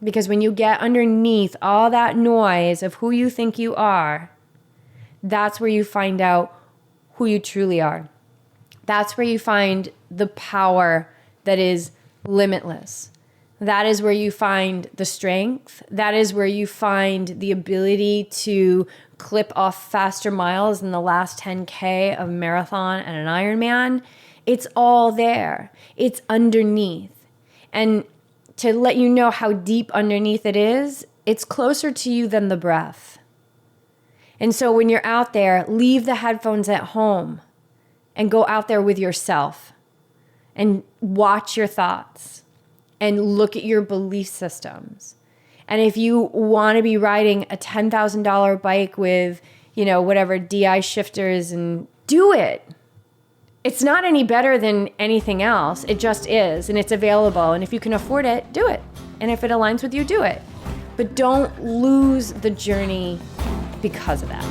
Because when you get underneath all that noise of who you think you are, that's where you find out who you truly are. That's where you find the power that is limitless. That is where you find the strength. That is where you find the ability to clip off faster miles in the last 10K of a marathon and an Ironman. It's all there. It's underneath. And to let you know how deep underneath it is, it's closer to you than the breath. And so when you're out there, leave the headphones at home and go out there with yourself and watch your thoughts and look at your belief systems. And if you want to be riding a $10,000 bike with, whatever DI shifters, and do it. It's not any better than anything else. It just is, and it's available. And if you can afford it, do it. And if it aligns with you, do it. But don't lose the journey because of that.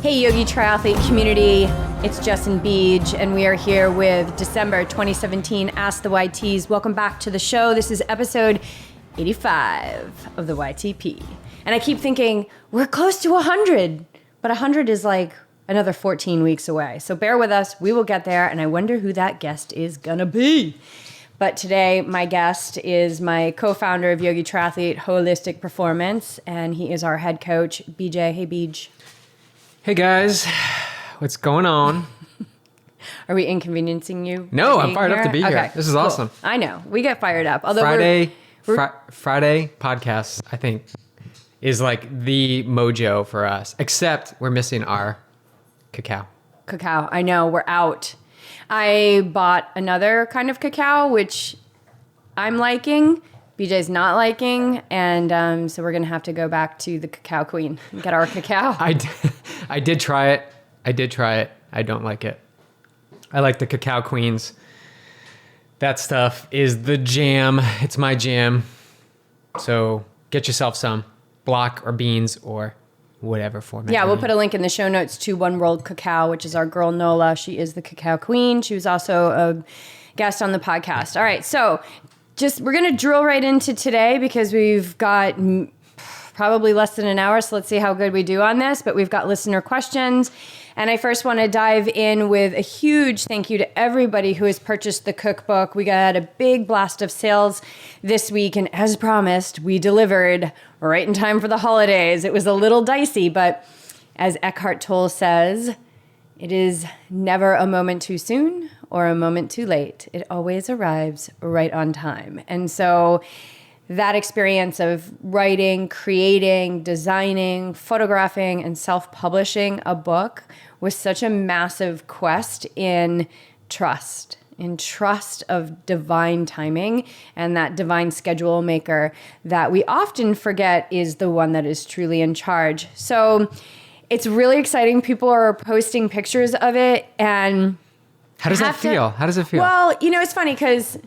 Hey, Yogi Triathlete community. It's Justin Beej, and we are here with December 2017 Ask the YTs. Welcome back to the show. This is episode 85 of the YTP. And I keep thinking, we're close to 100, but 100 is like another 14 weeks away. So bear with us, we will get there, and I wonder who that guest is gonna be. But today, my guest is my co-founder of Yogi Triathlete Holistic Performance, and he is our head coach, BJ. Hey, Beej. Hey, guys. What's going on? Are we inconveniencing you? No, I'm fired up to be here. Okay, This is awesome. I know. We get fired up. Although Friday podcast, I think, is like the mojo for us, except we're missing our cacao. Cacao. I know. We're out. I bought another kind of cacao, which I'm liking. BJ's not liking. And so we're going to have to go back to the Cacao Queen and get our cacao. I did try it. I don't like it. I like the Cacao Queens. That stuff is the jam. It's my jam. So get yourself some. Block or beans or whatever format. Yeah, we'll put a link in the show notes to One World Cacao, which is our girl Nola. She is the Cacao Queen. She was also a guest on the podcast. All right, so we're going to drill right into today because we've got probably less than an hour, so let's see how good we do on this. But we've got listener questions. And I first want to dive in with a huge thank you to everybody who has purchased the cookbook. We got a big blast of sales this week, and as promised, we delivered right in time for the holidays. It was a little dicey, but as Eckhart Tolle says, it is never a moment too soon or a moment too late. It always arrives right on time. And so that experience of writing, creating, designing, photographing, and self-publishing a book was such a massive quest in trust of divine timing and that divine schedule maker that we often forget is the one that is truly in charge. So it's really exciting. People are posting pictures of it. And how does that feel? Well, it's funny because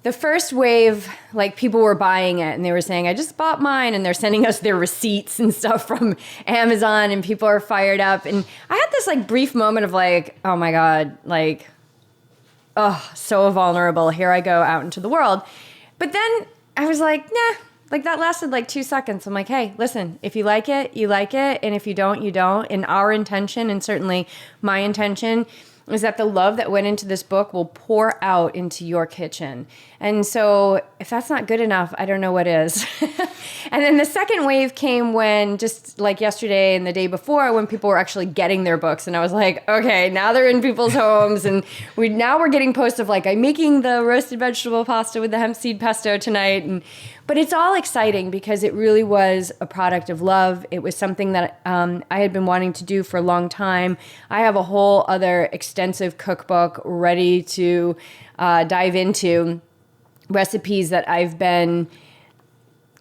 the first wave, like, people were buying it and they were saying, I just bought mine, and they're sending us their receipts and stuff from Amazon, and people are fired up. And I had this like brief moment of like, oh my God, like, oh, so vulnerable. Here I go out into the world. But then I was like, nah, like that lasted like 2 seconds. I'm like, hey, listen, if you like it, you like it. And if you don't, you don't. And our intention, and certainly my intention, is that the love that went into this book will pour out into your kitchen. And so if that's not good enough, I don't know what is. And then the second wave came when, just like yesterday and the day before, when people were actually getting their books. And I was like, okay, now they're in people's homes. And we're getting posts of like, I'm making the roasted vegetable pasta with the hemp seed pesto tonight. But it's all exciting because it really was a product of love. It was something that I had been wanting to do for a long time. I have a whole other extensive cookbook ready to dive into, recipes that I've been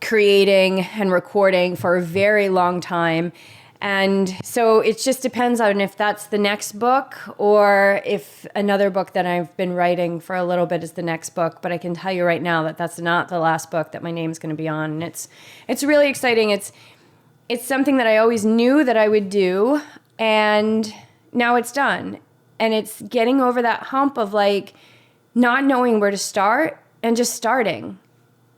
creating and recording for a very long time. And so it just depends on if that's the next book or if another book that I've been writing for a little bit is the next book. But I can tell you right now that that's not the last book that my name's going to be on. And it's really exciting. It's something that I always knew that I would do, and now it's done. And it's getting over that hump of like not knowing where to start and just starting.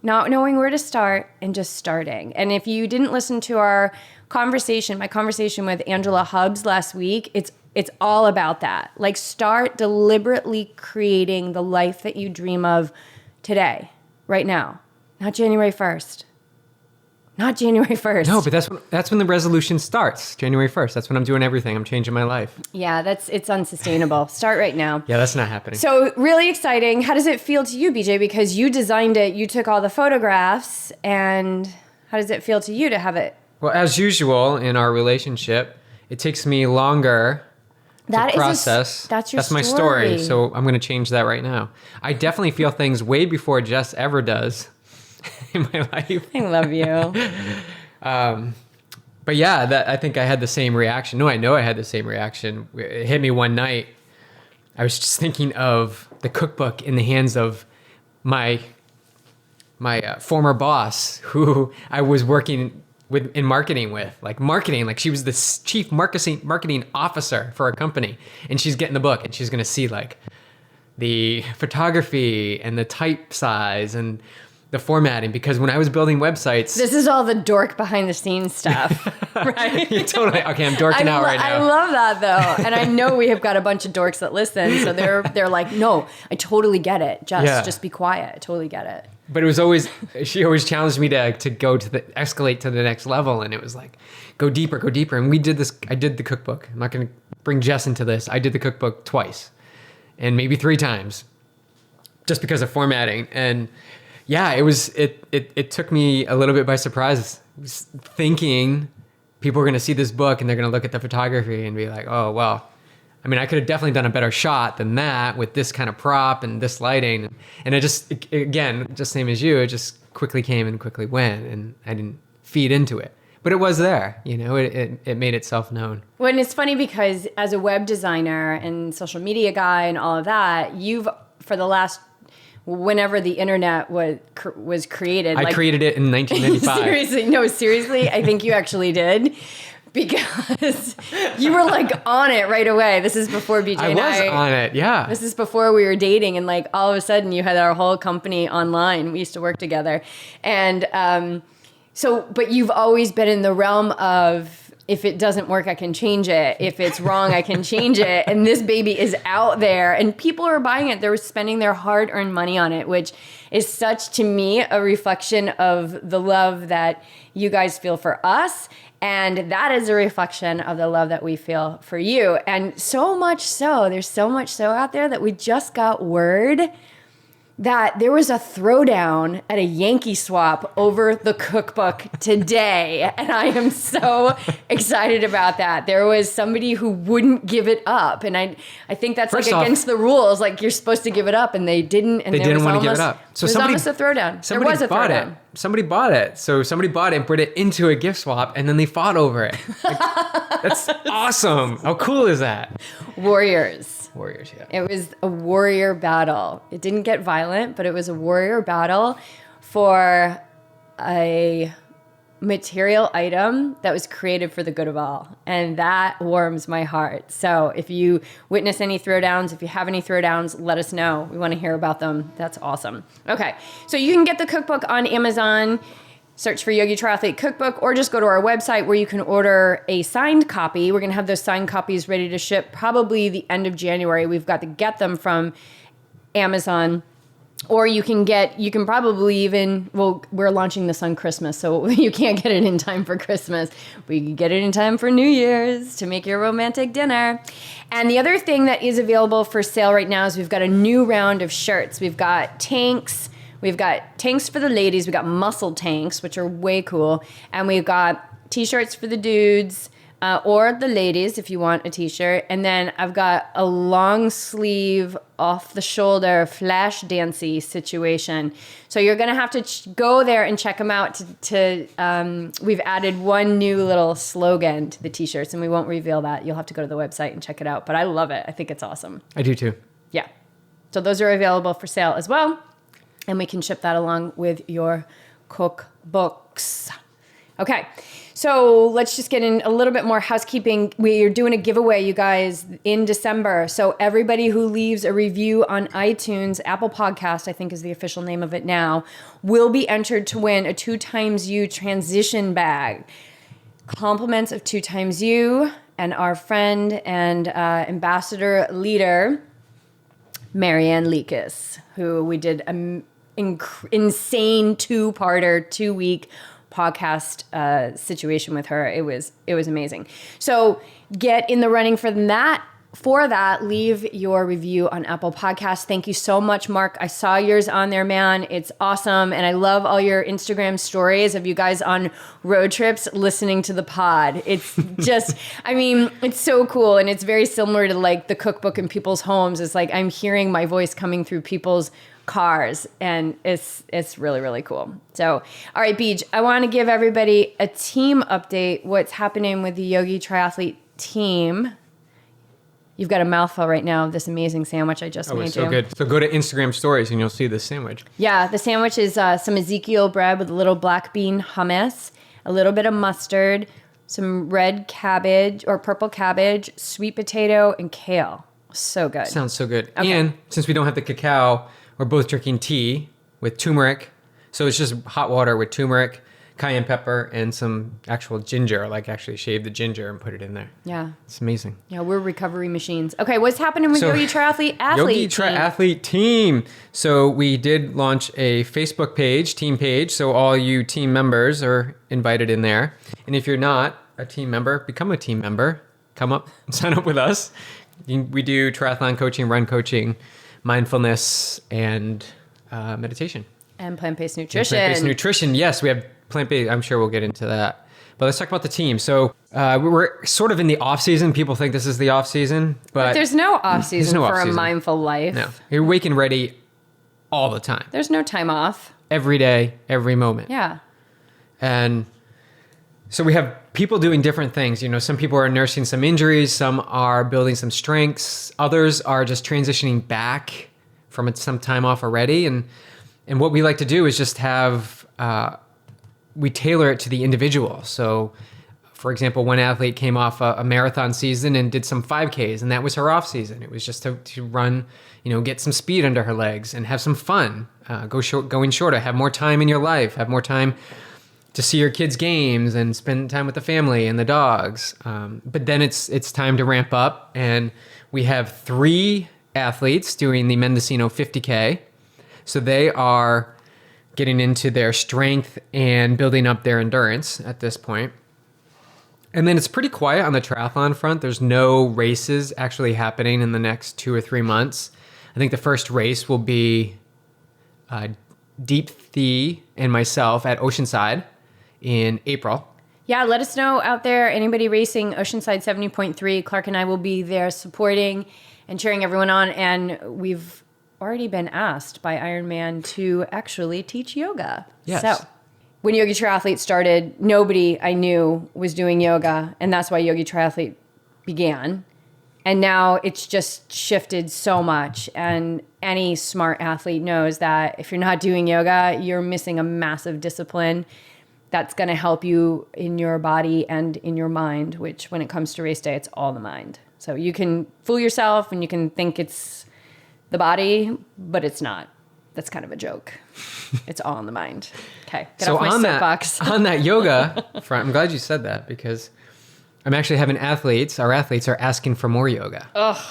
Not knowing where to start and just starting. And if you didn't listen to our conversation, my conversation with Angela Hubbs last week, it's all about that. Like, start deliberately creating the life that you dream of today, right now, not January 1st. Not January 1st. No, but that's when the resolution starts. January 1st. That's when I'm doing everything. I'm changing my life. Yeah, it's unsustainable. Start right now. Yeah, that's not happening. So really exciting. How does it feel to you, BJ? Because you designed it, you took all the photographs, and how does it feel to you to have it? Well, as usual in our relationship, it takes me longer to process. That's my story. So I'm going to change that right now. I definitely feel things way before Jess ever does in my life. I love you. But yeah, I think I had the same reaction. No, I know I had the same reaction. It hit me one night. I was just thinking of the cookbook in the hands of my former boss, who I was working in marketing with, like she was the chief marketing officer for a company, and she's getting the book, and she's gonna see like the photography and the type size and the formatting, because when I was building websites... This is all the dork behind the scenes stuff, right? Yeah, totally. Okay, I'm dorking out right now. I love that, though. And I know we have got a bunch of dorks that listen, so they're like, no, I totally get it. Just be quiet. I totally get it. But it was she always challenged me to escalate to the next level. And it was like, go deeper. And we did this. I did the cookbook. I'm not going to bring Jess into this. I did the cookbook twice and maybe 3 times just because of formatting. And yeah, it took me a little bit by surprise, thinking people are going to see this book and they're going to look at the photography and be like, oh, well, I mean, I could have definitely done a better shot than that with this kind of prop and this lighting. And again, just same as you, it just quickly came and quickly went, and I didn't feed into it. But it was there, it made itself known. Well, and it's funny because as a web designer and social media guy and all of that, for the last... whenever the internet was created. I created it in 1995. Seriously, I think you actually did, because you were like on it right away. This is before BJ and I. I was on it, yeah. This is before we were dating, and like all of a sudden you had our whole company online. We used to work together. And but you've always been in the realm of, if it doesn't work, I can change it. If it's wrong, I can change it. And this baby is out there, and people are buying it. They're spending their hard-earned money on it, which is such, to me, a reflection of the love that you guys feel for us. And that is a reflection of the love that we feel for you. And so much so, there's so much so out there that we just got word that there was a throwdown at a Yankee swap over the cookbook today. And I am so excited about that. There was somebody who wouldn't give it up. And I think that's against the rules. Like, you're supposed to give it up, and they didn't. And they didn't want to give it up. So it was almost a throwdown. There was a throwdown. Somebody bought it. So somebody bought it and put it into a gift swap, and then they fought over it. That's awesome. How cool is that? Warriors, yeah. It was a warrior battle. It didn't get violent, but it was a warrior battle for a material item that was created for the good of all. And that warms my heart. So if you witness any throwdowns, if you have any throwdowns, let us know. We want to hear about them. That's awesome. Okay, so you can get the cookbook on Amazon. Search for Yogi Triathlete Cookbook, or just go to our website where you can order a signed copy. We're going to have those signed copies ready to ship probably the end of January. We've got to get them from Amazon. Or you can probably even, we're launching this on Christmas, so you can't get it in time for Christmas. But you can get it in time for New Year's to make your romantic dinner. And the other thing that is available for sale right now is we've got a new round of shirts. We've got tanks. We've got tanks for the ladies. We've got muscle tanks, which are way cool. And we've got T-shirts for the dudes, or the ladies if you want a T-shirt. And then I've got a long sleeve, off the shoulder, flash dancey situation. So you're going to have to go there and check them out. We've added one new little slogan to the T-shirts, and we won't reveal that. You'll have to go to the website and check it out. But I love it. I think it's awesome. I do too. Yeah. So those are available for sale as well. And we can ship that along with your cookbooks. Okay. So let's just get in a little bit more housekeeping. We're doing a giveaway, you guys, in December. So everybody who leaves a review on iTunes, Apple Podcast, I think is the official name of it now, will be entered to win a 2XU transition bag. Compliments of 2XU and our friend and ambassador leader, Marianne Leakus, who we did an insane 2-parter, 2-week podcast situation with her. It was amazing. So get in the running for that. For that, leave your review on Apple Podcasts. Thank you so much, Mark. I saw yours on there, man. It's awesome. And I love all your Instagram stories of you guys on road trips listening to the pod. It's just, I mean, it's so cool. And it's very similar to like the cookbook in people's homes. It's like I'm hearing my voice coming through people's cars, and it's really, really cool. So, all right, Beej, I want to give everybody a team update. What's happening with the Yogi Triathlete team? You've got a mouthful right now of this amazing sandwich I just made you. Oh, it's so good. So go to Instagram stories and you'll see this sandwich. Yeah, the sandwich is some Ezekiel bread with a little black bean hummus, a little bit of mustard, some red cabbage or purple cabbage, sweet potato, and kale. So good. Sounds so good. Okay. And since we don't have the cacao, we're both drinking tea with turmeric. So it's just hot water with turmeric, cayenne pepper, and some actual ginger. Like actually shave the ginger and put it in there. Yeah. It's amazing. Yeah, we're recovery machines. Okay, what's happening with Yogi Triathlete Yogi team? Triathlete team. So we did launch a Facebook page, team page. So all you team members are invited in there. And if you're not a team member, become a team member. Come up, sign up with us. We do triathlon coaching, run coaching, mindfulness, and meditation. And plant-based nutrition. And plant-based nutrition, yes, we have plant-based. I'm sure we'll get into that. But let's talk about the team. So we're sort of in the off season. People think this is the off season, but there's no off season for off-season. a mindful life. No, you're wake and ready all the time. There's no time off. Every day, every moment. Yeah. And so we have people doing different things. You know, some people are nursing some injuries, some are building some strengths, others are just transitioning back from some time off already. And what we like to do is just have, we tailor it to the individual. So, for example, one athlete came off a marathon season and did some 5Ks, and that was her off season. It was just to run, you know, get some speed under her legs and have some fun, going shorter, have more time in your life, have more time to see your kids' games and spend time with the family and the dogs. But then it's time to ramp up, and we have 3 athletes doing the Mendocino 50K. So they are getting into their strength and building up their endurance at this point. And then it's pretty quiet on the triathlon front. There's no races actually happening in the next 2 or 3 months. I think the first race will be Deep Thea and myself at Oceanside in April. Yeah, let us know out there, anybody racing Oceanside 70.3. Clark and I will be there supporting and cheering everyone on. And we've already been asked by Ironman to actually teach yoga. Yes. So when Yogi Triathlete started, nobody I knew was doing yoga. And that's why Yogi Triathlete began. And now it's just shifted so much. And any smart athlete knows that if you're not doing yoga, you're missing a massive discipline that's going to help you in your body and in your mind, which when it comes to race day, it's all the mind. So you can fool yourself and you can think it's the body, but it's not. That's kind of a joke. It's all in the mind. Okay, get off my soapbox. On that yoga front, I'm glad you said that because I'm actually having our athletes are asking for more yoga. Ugh.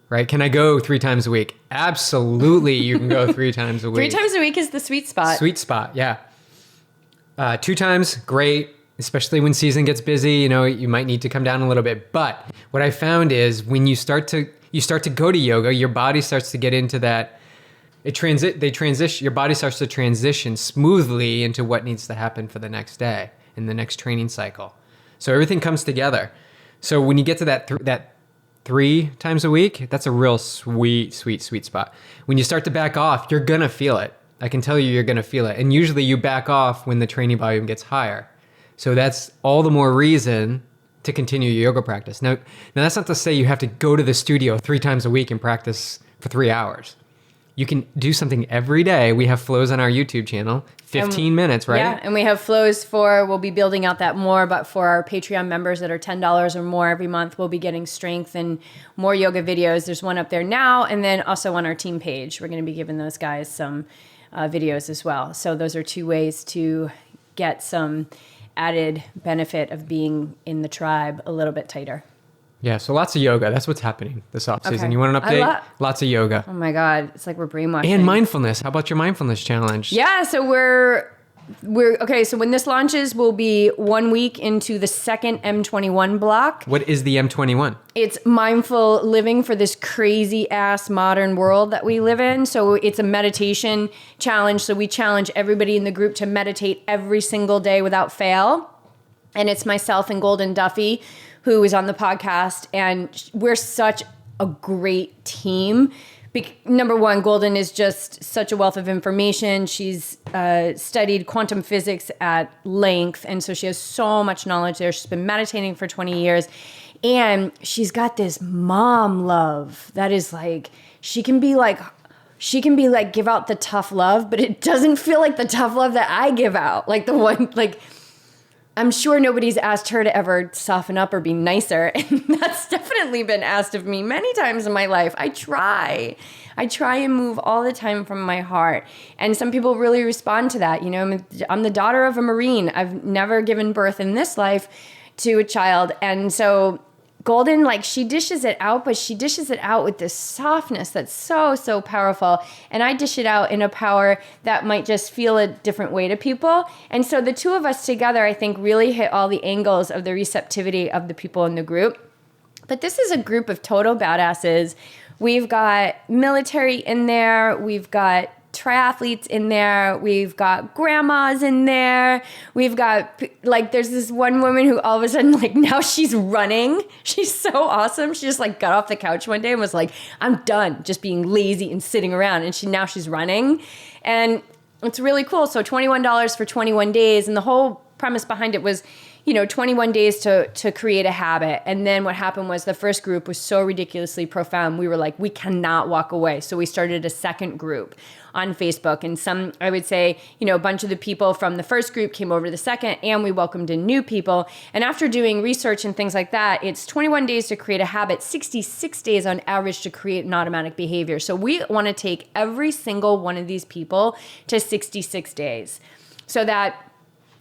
Right? Can I go 3 times a week? Absolutely, you can go 3 times a week. 3 times a week is the sweet spot. Sweet spot, yeah. 2 times, great. Especially when season gets busy, you know, you might need to come down a little bit. But what I found is when you start to go to yoga, your body starts to get into that. Your body starts to transition smoothly into what needs to happen for the next day in the next training cycle. So everything comes together. So when you get to that 3 times a week, that's a real sweet spot. When you start to back off, you're gonna feel it. I can tell you're gonna feel it. And usually you back off when the training volume gets higher. So that's all the more reason to continue your yoga practice. Now that's not to say you have to go to the studio 3 times a week and practice for 3 hours. You can do something every day. We have flows on our YouTube channel, 15 minutes, right? Yeah, and we have flows we'll be building out that more, but for our Patreon members that are $10 or more every month, we'll be getting strength and more yoga videos. There's one up there now, and then also on our team page, we're going to be giving those guys some videos as well. So those are 2 ways to get some added benefit of being in the tribe a little bit tighter. Yeah, so lots of yoga. That's what's happening this off season. Okay. You want an update? Lots of yoga. Oh my God, it's like we're brainwashing. And mindfulness. How about your mindfulness challenge? Yeah, so we're okay. So when this launches, we'll be 1 week into the second M21 block. What is the M21? It's mindful living for this crazy ass modern world that we live in. So it's a meditation challenge. So we challenge everybody in the group to meditate every single day without fail. And it's myself and Golden Duffy, who is on the podcast, and we're such a great team. Number one, Golden is just such a wealth of information. She's studied quantum physics at length, and so she has so much knowledge there. She's been meditating for 20 years, and she's got this mom love that is like, she can be like, give out the tough love, but it doesn't feel like the tough love that I give out. Like the one, like, I'm sure nobody's asked her to ever soften up or be nicer. And that's definitely been asked of me many times in my life. I try and move all the time from my heart. And some people really respond to that. You know, I'm the daughter of a Marine. I've never given birth in this life to a child. And so Golden, like, she dishes it out, but she dishes it out with this softness that's so, so powerful. And I dish it out in a power that might just feel a different way to people. And so the two of us together, I think, really hit all the angles of the receptivity of the people in the group. But this is a group of total badasses. We've got military in there. We've got triathletes in there. We've got grandmas in there. We've got, like, there's this one woman who all of a sudden, like, now she's running. She's so awesome. She just, like, got off the couch one day and was like, I'm done just being lazy and sitting around. And now she's running. And it's really cool. So $21 for 21 days. And the whole premise behind it was, 21 days to create a habit. And then what happened was the first group was so ridiculously profound. We were like, we cannot walk away. So we started a second group on Facebook. And I would say, a bunch of the people from the first group came over to the second, and we welcomed in new people. And after doing research and things like that, it's 21 days to create a habit, 66 days on average to create an automatic behavior. So we want to take every single one of these people to 66 days so that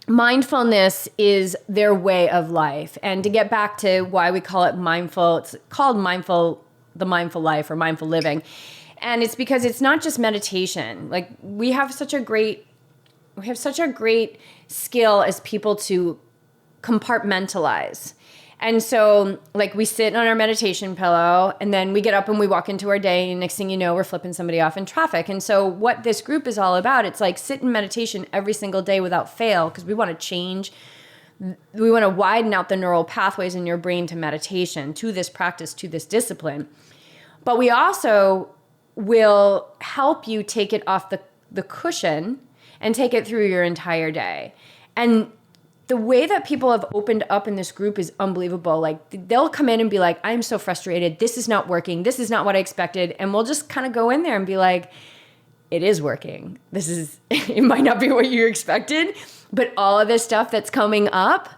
mindfulness is their way of life. And to get back to why we call it mindful, it's called the mindful life or mindful living. And it's because it's not just meditation. Like, we have such a great skill as people to compartmentalize. And so, like, we sit on our meditation pillow, and then we get up and we walk into our day, and next thing you know, we're flipping somebody off in traffic. And so what this group is all about, it's like sit in meditation every single day without fail, because we want to change. We want to widen out the neural pathways in your brain to meditation, to this practice, to this discipline. But we also will help you take it off the cushion and take it through your entire day. And the way that people have opened up in this group is unbelievable. Like, they'll come in and be like, I'm so frustrated. This is not working. This is not what I expected. And we'll just kind of go in there and be like, it is working. It might not be what you expected, but all of this stuff that's coming up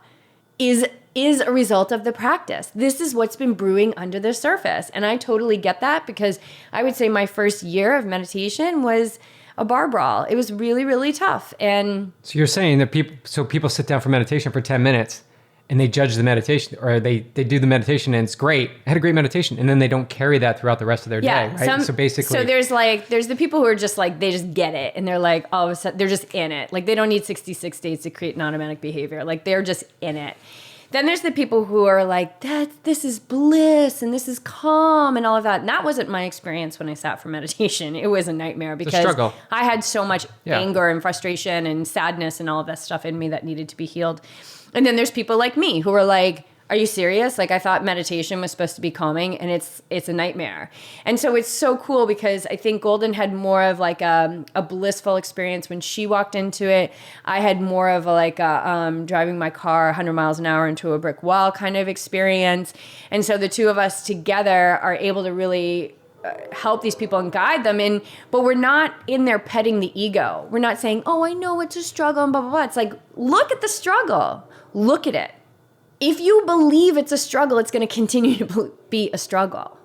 is a result of the practice. This is what's been brewing under the surface. And I totally get that, because I would say my first year of meditation was a bar brawl. It was really, really tough. And so you're saying that people sit down for meditation for 10 minutes and they judge the meditation, or they do the meditation and it's great. I had a great meditation. And then they don't carry that throughout the rest of their day, right? So basically. So there's the people who are just like, they just get it. And they're like, all of a sudden, they're just in it. Like, they don't need 66 days to create an automatic behavior. Like, they're just in it. Then there's the people who are like, this is bliss and this is calm and all of that. And that wasn't my experience when I sat for meditation. It was a nightmare because I had so much anger and frustration and sadness and all of that stuff in me that needed to be healed. And then there's people like me who are like, are you serious? Like, I thought meditation was supposed to be calming, and it's a nightmare. And so it's so cool because I think Golden had more of like a blissful experience when she walked into it. I had more of a driving my car 100 miles an hour into a brick wall kind of experience. And so the two of us together are able to really help these people and guide them in, but we're not in there petting the ego. We're not saying, oh, I know it's a struggle and blah, blah, blah. It's like, look at the struggle. Look at it. If you believe it's a struggle, it's going to continue to be a struggle.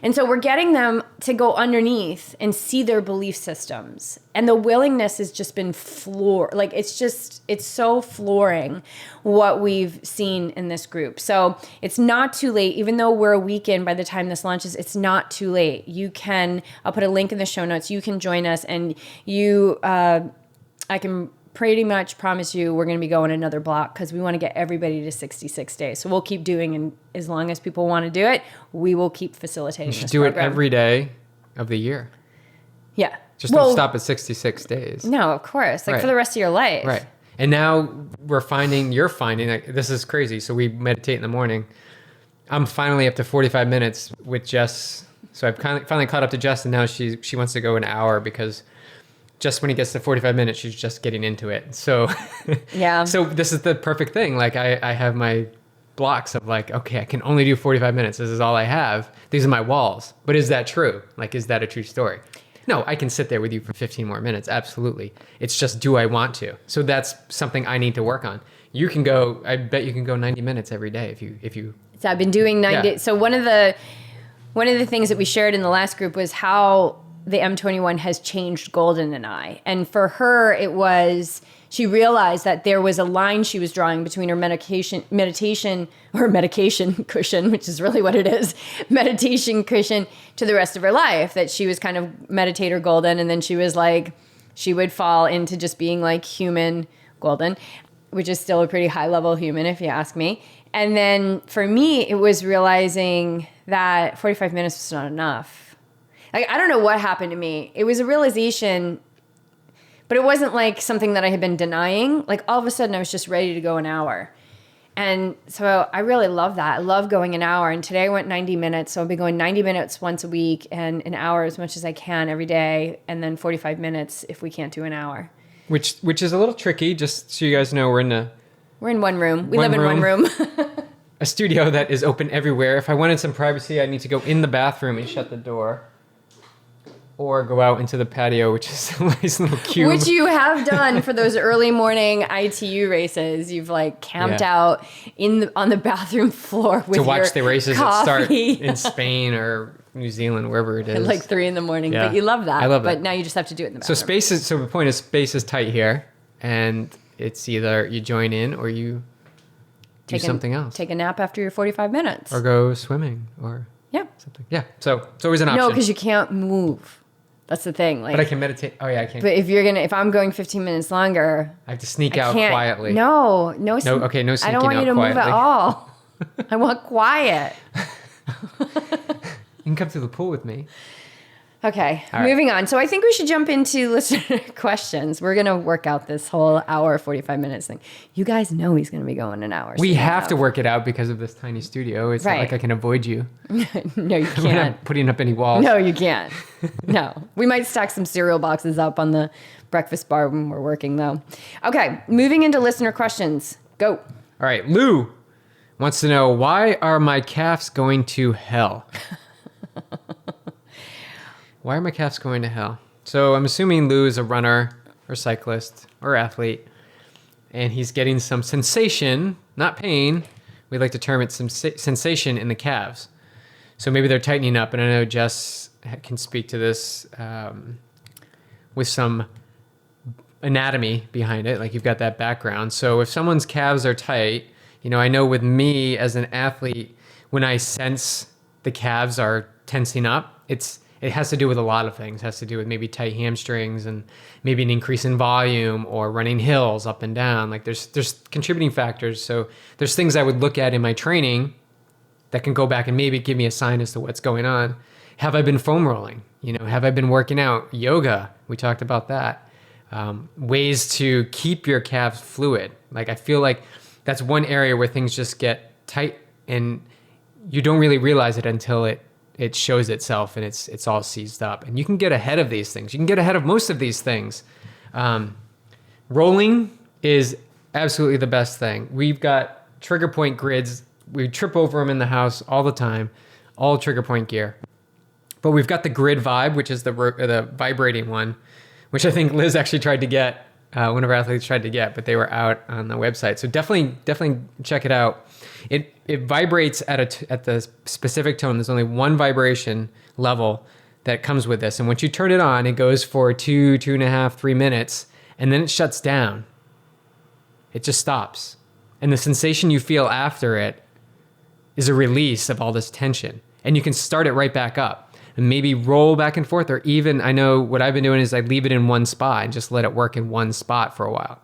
And so we're getting them to go underneath and see their belief systems. And the willingness has just been it's so flooring what we've seen in this group. So it's not too late. Even though we're a week in by the time this launches, it's not too late. I'll put a link in the show notes. You can join us, and I can pretty much promise you we're going to be going another block because we want to get everybody to 66 days. So we'll keep doing, and as long as people want to do it, we will keep facilitating this program. You should do it every day of the year. Yeah. Just don't stop at 66 days. No, of course. For the rest of your life. Right. And now you're finding, like, this is crazy. So we meditate in the morning. I'm finally up to 45 minutes with Jess. So I've finally caught up to Jess, and now she wants to go an hour because just when he gets to 45 minutes, she's just getting into it. So, yeah. So this is the perfect thing. Like I have my blocks of like, okay, I can only do 45 minutes. This is all I have. These are my walls. But is that true? Like, is that a true story? No, I can sit there with you for 15 more minutes. Absolutely. It's just, do I want to? So that's something I need to work on. You can go, I bet you can go 90 minutes every day if you. So I've been doing 90. Yeah. So one of the things that we shared in the last group was how the M21 has changed Golden and I. And for her, it was, she realized that there was a line she was drawing between her medication cushion, which is really what it is, meditation cushion, to the rest of her life, that she was kind of meditator Golden, and then she was like, she would fall into just being like human Golden, which is still a pretty high level human if you ask me. And then for me, it was realizing that 45 minutes was not enough. Like, I don't know what happened to me. It was a realization, but it wasn't like something that I had been denying. Like, all of a sudden I was just ready to go an hour. And so I really love that. I love going an hour. And today I went 90 minutes. So I'll be going 90 minutes once a week and an hour as much as I can every day. And then 45 minutes if we can't do an hour. Which is a little tricky. Just so you guys know, we're in one room. We live in one room. A studio that is open everywhere. If I wanted some privacy, I need to go in the bathroom and shut the door. Or go out into the patio, which is a nice little cube. Which you have done for those early morning ITU races. You've like camped out on the bathroom floor with to watch the races that start coffee. in Spain or New Zealand, wherever it is. At like 3 a.m. Yeah. But you love that. I love that. But now you just have to do it in the bathroom. So the point is, space is tight here, and it's either you join in or you do something else. Take a nap after your 45 minutes. Or go swimming or something. Yeah. So it's always an option. No, because you can't move. That's the thing. Like, but I can meditate. Oh yeah, I can. But if I'm going 15 minutes longer, I have to sneak out quietly. No, no sneaking out quietly. I don't want you to move at all. I want quiet. You can come to the pool with me. Okay, moving on. So I think we should jump into listener questions. We're going to work out this whole hour, 45 minutes thing. You guys know he's going to be going an hour. So we have to work it out because of this tiny studio. It's not like I can avoid you. No, you can't. We're not putting up any walls. No, you can't. No. We might stack some cereal boxes up on the breakfast bar when we're working, though. Okay, moving into listener questions. Go. All right, Lou wants to know, why are my calves going to hell? Why are my calves going to hell? So I'm assuming Lou is a runner or cyclist or athlete, and he's getting some sensation, not pain. We like to term it some sensation in the calves. So maybe they're tightening up, and I know Jess can speak to this with some anatomy behind it. Like, you've got that background. So if someone's calves are tight, I know with me as an athlete, when I sense the calves are tensing up, it has to do with a lot of things. It has to do with maybe tight hamstrings and maybe an increase in volume or running hills up and down. Like, there's contributing factors. So there's things I would look at in my training that can go back and maybe give me a sign as to what's going on. Have I been foam rolling? Have I been working out? Yoga, we talked about that. Ways to keep your calves fluid. Like, I feel like that's one area where things just get tight and you don't really realize it until it shows itself and it's all seized up. And you can get ahead of these things. You can get ahead of most of these things. Rolling is absolutely the best thing. We've got trigger point grids. We trip over them in the house all the time, all trigger point gear. But we've got the grid vibe, which is the vibrating one, which I think Liz actually tried to get. One of our athletes tried to get, but they were out on the website. So definitely check it out. It vibrates at the specific tone. There's only one vibration level that comes with this. And once you turn it on, it goes for 2.5, 3 minutes, and then it shuts down. It just stops. And the sensation you feel after it is a release of all this tension. And you can start it right back up and maybe roll back and forth, or even, I know what I've been doing is I leave it in one spot and just let it work in one spot for a while.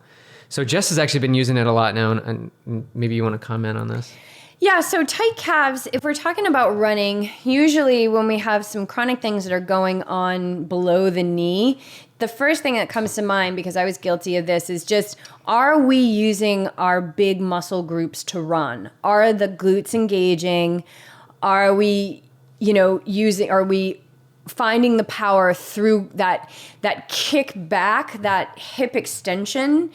So Jess has actually been using it a lot now, and maybe you want to comment on this. Yeah, so tight calves, if we're talking about running, usually when we have some chronic things that are going on below the knee, the first thing that comes to mind, because I was guilty of this, is just, are we using our big muscle groups to run? Are the glutes engaging? Are we are we finding the power through that kick back, that hip extension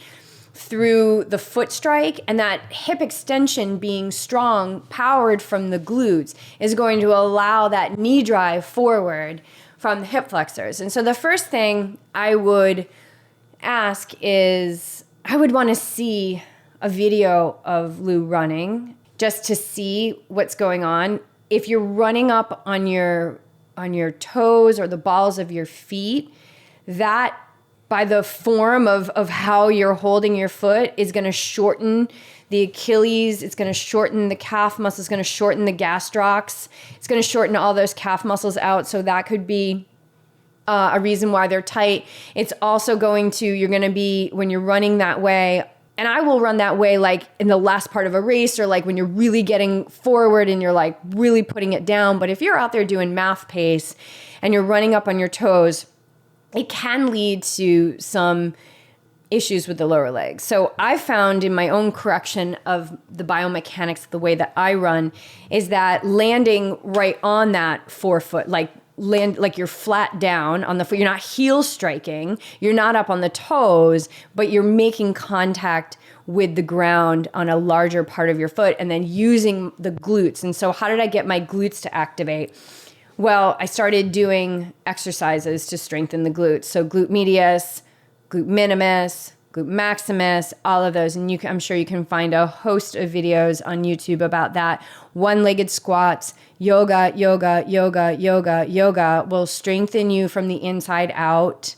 through the foot strike, and that hip extension being strong, powered from the glutes, is going to allow that knee drive forward from the hip flexors. And so the first thing I would ask is, I would want to see a video of Lou running just to see what's going on. If you're running up on your toes or the balls of your feet, that by the form of how you're holding your foot is going to shorten the Achilles, it's going to shorten the calf muscle, it's going to shorten the gastrocs, it's going to shorten all those calf muscles out. So that could be a reason why they're tight. It's also going to, you're going to be, when you're running that way, and I will run that way like in the last part of a race, or like when you're really getting forward and you're like really putting it down. But if you're out there doing math pace and you're running up on your toes, it can lead to some issues with the lower legs. So I found in my own correction of the biomechanics of the way that I run is that landing right on that forefoot, like you're flat down on the foot. You're not heel striking. You're not up on the toes, but you're making contact with the ground on a larger part of your foot, and then using the glutes. And so how did I get my glutes to activate? Well, I started doing exercises to strengthen the glutes. So glute medius, glute minimus, glute maximus, all of those. And I'm sure you can find a host of videos on YouTube about that. One-legged squats, yoga will strengthen you from the inside out.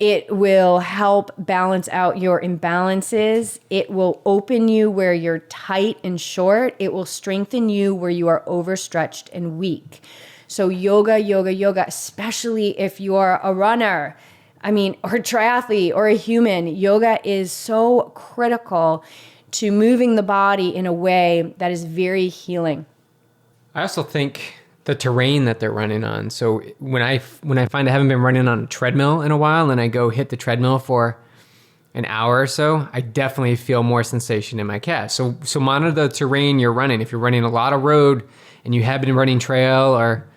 It will help balance out your imbalances. It will open you where you're tight and short. It will strengthen you where you are overstretched and weak. So yoga, especially if you're a runner, or a triathlete or a human, yoga is so critical to moving the body in a way that is very healing. I also think the terrain that they're running on. So when I find I haven't been running on a treadmill in a while, and I go hit the treadmill for an hour or so, I definitely feel more sensation in my calves. So monitor the terrain you're running. If you're running a lot of road and you have been running trail or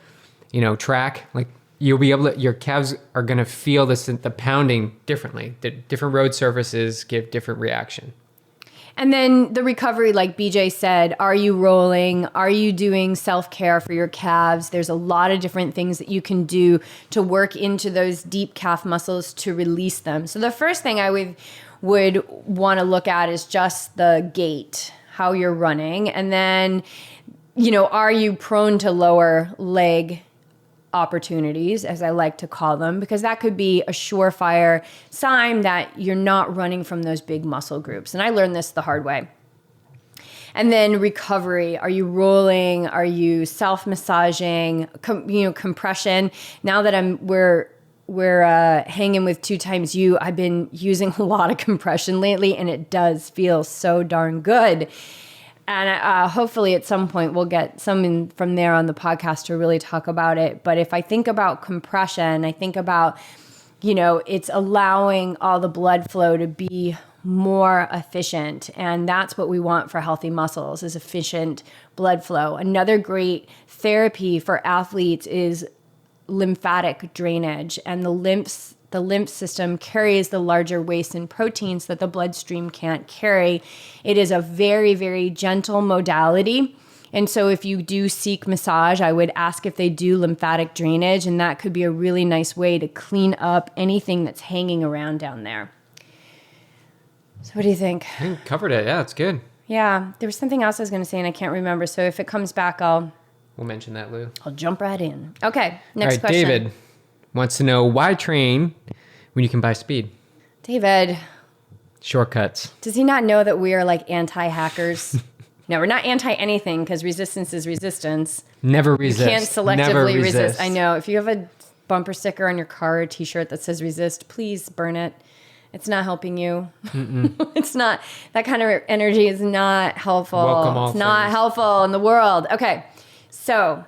track, like you'll be able to, your calves are going to feel the pounding differently. The different road surfaces give different reaction. And then the recovery, like BJ said, are you rolling? Are you doing self-care for your calves? There's a lot of different things that you can do to work into those deep calf muscles to release them. So the first thing I would want to look at is just the gait, how you're running. And then, are you prone to lower leg opportunities, as I like to call them, because that could be a surefire sign that you're not running from those big muscle groups. And I learned this the hard way. And then recovery. Are you rolling? Are you self-massaging? Compression. Now that we're hanging with 2XU, I've been using a lot of compression lately, and it does feel so darn good. And hopefully at some point we'll get someone from there on the podcast to really talk about it. But if I think about compression, I think about, it's allowing all the blood flow to be more efficient. And that's what we want for healthy muscles, is efficient blood flow. Another great therapy for athletes is lymphatic drainage. And the lymph system carries the larger waste and proteins that the bloodstream can't carry. It is a very, very gentle modality. And so if you do seek massage, I would ask if they do lymphatic drainage, and that could be a really nice way to clean up anything that's hanging around down there. So what do you think? I think covered it. Yeah, it's good. Yeah, there was something else I was going to say and I can't remember. So if it comes back, We'll mention that, Lou. I'll jump right in. Okay, next All right, question. David wants to know, why train when you can buy speed? David, Shortcuts. does he not know that we are like anti-hackers? No, we're not anti-anything because resistance is resistance. Never resist. You can't selectively Never resist. I know. If you have a bumper sticker on your car or a t-shirt that says resist, please burn it. It's not helping you. It's not. That kind of energy is not helpful. Welcome all it's not things. helpful in the world. Okay. So,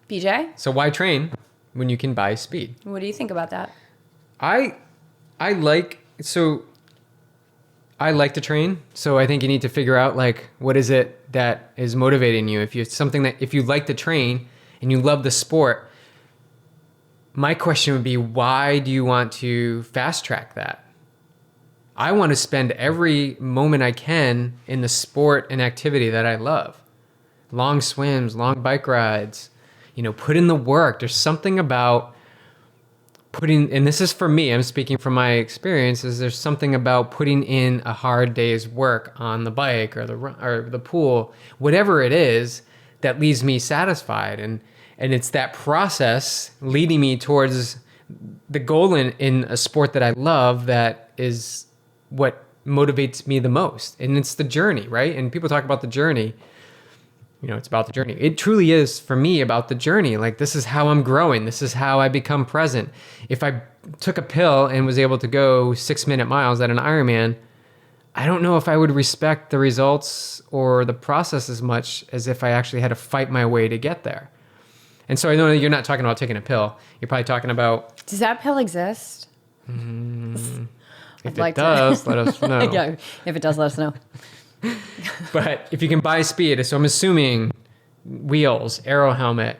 BJ, So why train when you can buy speed? what do you think about that? I like to train. So I think you need to figure out like what is it that is motivating you. If you like to train and you love the sport, my question would be, why do you want to fast track that? I want to spend every moment I can in the sport and activity that I love. Long swims, long bike rides, put in the work. There's something about and this is for me, I'm speaking from my experiences, there's something about putting in a hard day's work on the bike or the pool, whatever it is, that leaves me satisfied. And it's that process leading me towards the goal in a sport that I love that is what motivates me the most. And it's the journey, right? And people talk about the journey. It's about the journey. It truly is, for me, about the journey. Like, this is how I'm growing. This is how I become present. If I took a pill and was able to go 6-minute miles at an Ironman, I don't know if I would respect the results or the process as much as if I actually had to fight my way to get there. And so I know you're not talking about taking a pill. You're probably talking about... Does that pill exist? If it does, let us know. Yeah, if it does, let us know. But if you can buy speed, so I'm assuming wheels, aero helmet,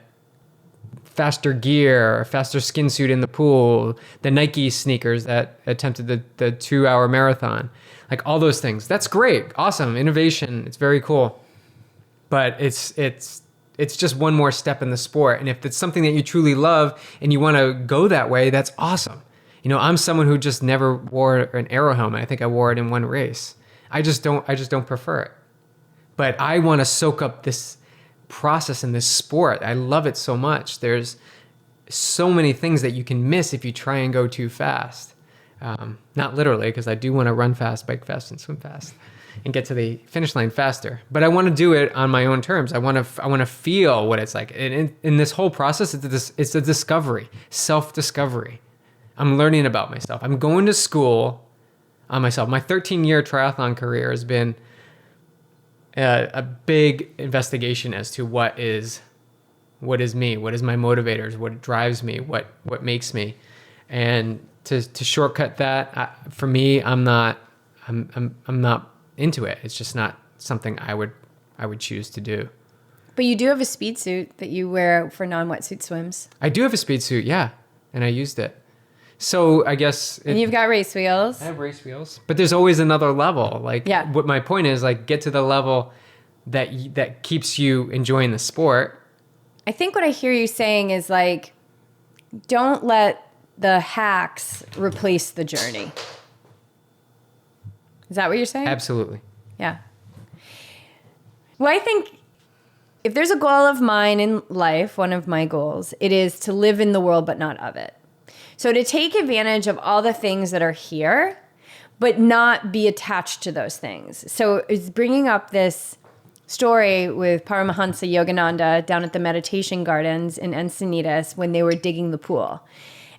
faster gear, faster skin suit in the pool, the Nike sneakers that attempted the 2-hour marathon, like all those things. That's great. Awesome. Innovation. It's very cool. But it's just one more step in the sport. And if it's something that you truly love and you want to go that way, that's awesome. I'm someone who just never wore an aero helmet. I think I wore it in one race. I just don't prefer it. But I want to soak up this process in this sport. I love it so much. There's so many things that you can miss if you try and go too fast. Not literally, because I do want to run fast, bike fast, and swim fast, and get to the finish line faster. But I want to do it on my own terms. I want to feel what it's like. And in this whole process, it's a discovery, self-discovery. I'm learning about myself. I'm going to school on myself. My 13-year triathlon career has been a big investigation as to what is me, what is my motivators, what drives me, what makes me, and to shortcut that, for me, I'm not into it. It's just not something I would choose to do. But you do have a speed suit that you wear for non-wetsuit swims. I do have a speed suit, yeah, and I used it. So I guess... And you've got race wheels. I have race wheels. But there's always another level. Like, yeah. What my point is, like, get to the level that keeps you enjoying the sport. I think what I hear you saying is, like, don't let the hacks replace the journey. Is that what you're saying? Absolutely. Yeah. Well, I think if there's a goal of mine in life, one of my goals, it is to live in the world but not of it. So to take advantage of all the things that are here, but not be attached to those things. So it's bringing up this story with Paramahansa Yogananda down at the meditation gardens in Encinitas when they were digging the pool.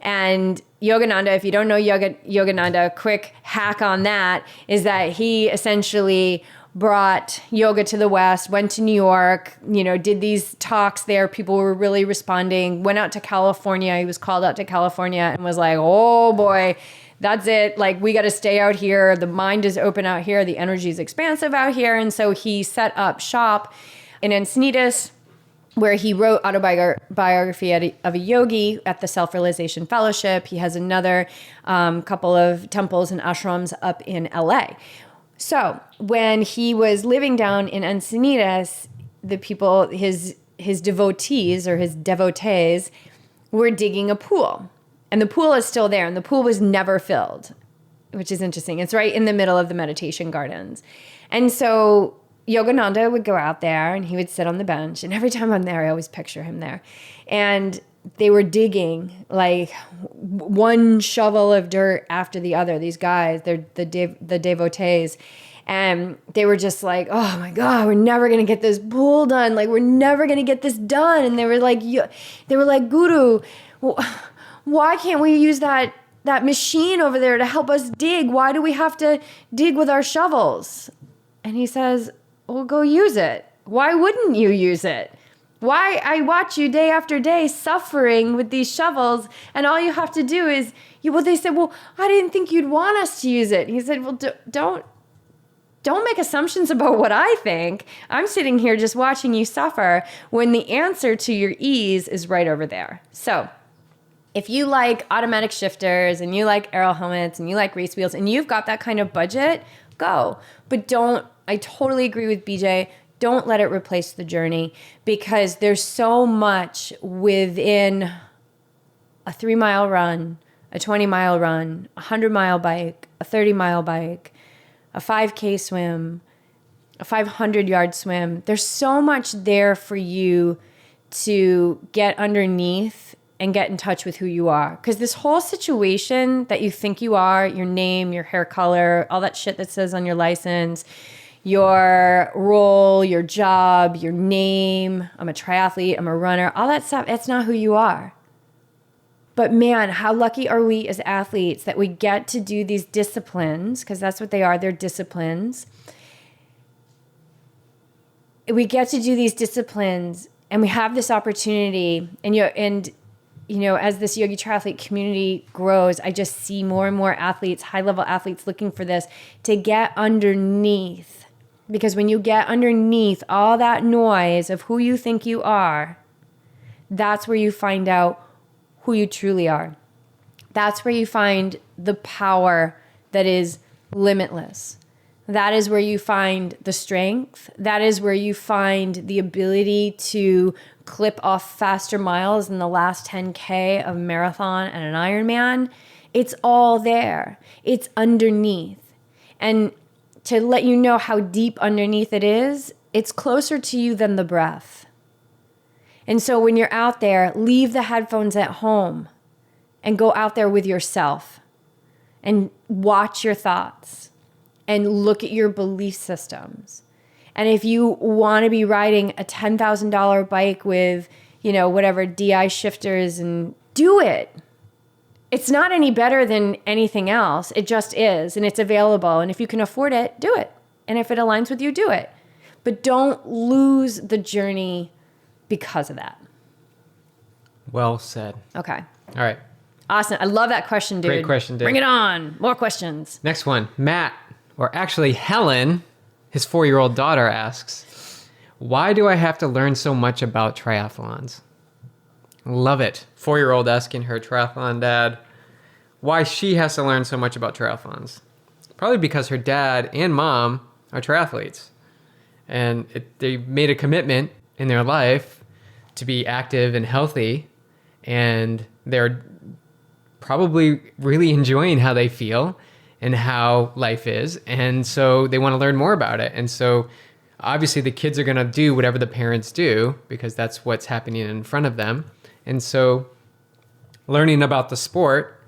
And Yogananda, if you don't know Yogananda, a quick hack on that is that he essentially brought yoga to the West, went to New York, did these talks there. People were really responding, went out to California. He was called out to California and was like, oh boy, that's it. Like, we got to stay out here. The mind is open out here. The energy is expansive out here. And so he set up shop in Encinitas, where he wrote autobiography of a yogi at the Self-Realization Fellowship. He has another couple of temples and ashrams up in LA. So when he was living down in Encinitas, the people, his devotees or his devotees were digging a pool. And the pool is still there, and the pool was never filled, which is interesting. It's right in the middle of the meditation gardens. And so Yogananda would go out there, and he would sit on the bench. And every time I'm there, I always picture him there. And they were digging like one shovel of dirt after the other. These guys, they're the devotees. And they were just like, oh my God, we're never going to get this pool done. Like, we're never going to get this done. And they were like, Guru, why can't we use that machine over there to help us dig? Why do we have to dig with our shovels? And he says, well, go use it. Why wouldn't you use it? Why? I watch you day after day suffering with these shovels, and all you have to do is, they said, well, I didn't think you'd want us to use it. And he said, well, don't make assumptions about what I think. I'm sitting here just watching you suffer when the answer to your ease is right over there. So if you like automatic shifters and you like aero helmets and you like race wheels and you've got that kind of budget, go. But I totally agree with BJ. Don't let it replace the journey, because there's so much within a 3-mile run, a 20-mile run, a 100-mile bike, a 30-mile bike, a 5K swim, a 500-yard swim. There's so much there for you to get underneath and get in touch with who you are. Because this whole situation that you think you are, your name, your hair color, all that shit that says on your license, your role, your job, your name, I'm a triathlete, I'm a runner, all that stuff, it's not who you are. But man, how lucky are we as athletes that we get to do these disciplines, because that's what they are, they're disciplines. We get to do these disciplines and we have this opportunity, and as this yogi triathlete community grows, I just see more and more athletes, high-level athletes looking for this, to get underneath. Because when you get underneath all that noise of who you think you are, that's where you find out who you truly are. That's where you find the power that is limitless. That is where you find the strength. That is where you find the ability to clip off faster miles in the last 10K of a marathon and an Ironman. It's all there. It's underneath. And to let you know how deep underneath it is, it's closer to you than the breath. And so when you're out there, leave the headphones at home and go out there with yourself and watch your thoughts and look at your belief systems. And if you want to be riding a $10,000 bike with, whatever DI shifters, and do it. It's not any better than anything else. It just is, and it's available. And if you can afford it, do it. And if it aligns with you, do it. But don't lose the journey because of that. Well said. Okay. All right. Awesome. I love that question, dude. Great question, dude. Bring it on. More questions. Next one. Matt, or actually Helen, his 4-year-old daughter, asks, why do I have to learn so much about triathlons? Love it. 4-year-old asking her triathlon dad why she has to learn so much about triathlons. Probably because her dad and mom are triathletes. And they made a commitment in their life to be active and healthy. And they're probably really enjoying how they feel and how life is. And so they want to learn more about it. And so obviously the kids are going to do whatever the parents do because that's what's happening in front of them. And so learning about the sport